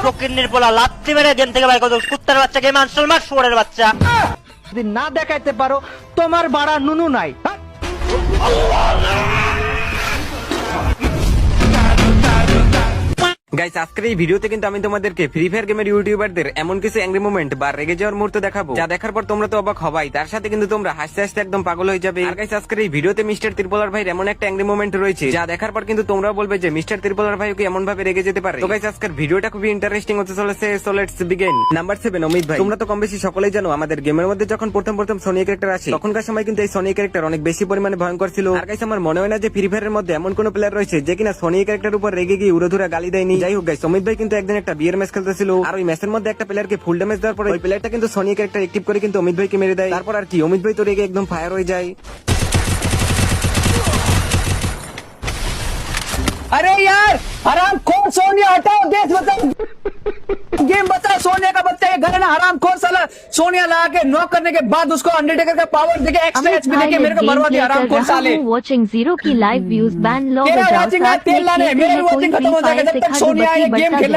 ফকিন্নির পোলা লাত্তি মেরে গেম থেকে বাইর করে কুত্তার বাচ্চা গেম আনসল মার শুয়োরের বাচ্চা। যদি না দেখাইতে পারো তোমার বাড়া নুনু নাই। গাইস আজকের এই ভিডিওতে কিন্তু আমি তোমাদেরকে ফ্রি ফায়ার গেমের ইউটিউবারদের এমন কিছু অ্যাংরি মোমেন্ট বা রেগে যাওয়ার মুহূর্ত দেখাবো, যা দেখার পর তোমরা তো অবাক হবাই, তার সাথে কিন্তু তোমরা হাসতে হাসতে একদম পাগল হয়ে যাবে। আর গাইস আজকের এই ভিডিওতে মিস্টার ত্রিপোলার ভাইয়ের এমন একটা অ্যাংরি মোমেন্ট রয়েছে, যা দেখার পর কিন্তু তোমরাও বলবে যে মিস্টার ত্রিপোলার ভাই কি এমন ভাবে রেগে যেতে পারে। তো গাইস আজকের ভিডিওটা খুবই ইন্টারেস্টিং হতে চলেছে, so let's begin. Number 7 Amit ভাই। তোমরা তো কম বেশি সকলেই জানো আমাদের গেমের মধ্যে যখন প্রথম সোনি ক্যারেক্টার আসে, তখনকার সময় কিন্তু এই সোনি ক্যারেক্টার অনেক বেশি পরিমাণে ভয়ঙ্কর ছিল। আর গাইস আমার মনে হয় না যে ফ্রি ফায়ারের মধ্যে এমন কোন প্লেয়ার রয়েছে যে কিনা সোনি ক্যারেক্টার উপর রেগে গিয়ে উড়োধুরা গালি দেয়নি। যাই হোক গাইস, অমিত ভাই কিন্তু একদিন একটা বিয়ের ম্যাচ খেলতেছিল, আর ওই ম্যাচের মধ্যে একটা প্লেয়ারকে ফুল ড্যামেজ দেওয়ার পরে ওই প্লেয়ারটা কিন্তু সোনি ক্যারেক্টার অ্যাক্টিভ করে কিন্তু অমিত ভাইকে মেরে দেয়। তারপর আর কি, অমিত ভাই তো রেগে একদম ফায়ার হয়ে যায়। अरे यार हराम खोर सोनिया हटाओ, देश बचाओ, गेम बचाओ। सोनिया का बच्चा ये घर है ना, हराम खोर साला। सोनिया लगा के नॉक करने के बाद उसको अंडरटेकर का पावर देके एक्स्ट्रा एचपी देके मेरे को मरवा दिया, हराम खोर साले। वाचिंग जीरो की लाइव व्यूज बैन लो तेरा बजाओ, वाचिंग साथ तेल में लाने खेलते मेरे हैं वाचिंग कोई खत्म हो फ्री जाएगा फायर जब तक सिखा सोनिया दो, ये गेम बच्चा खेलना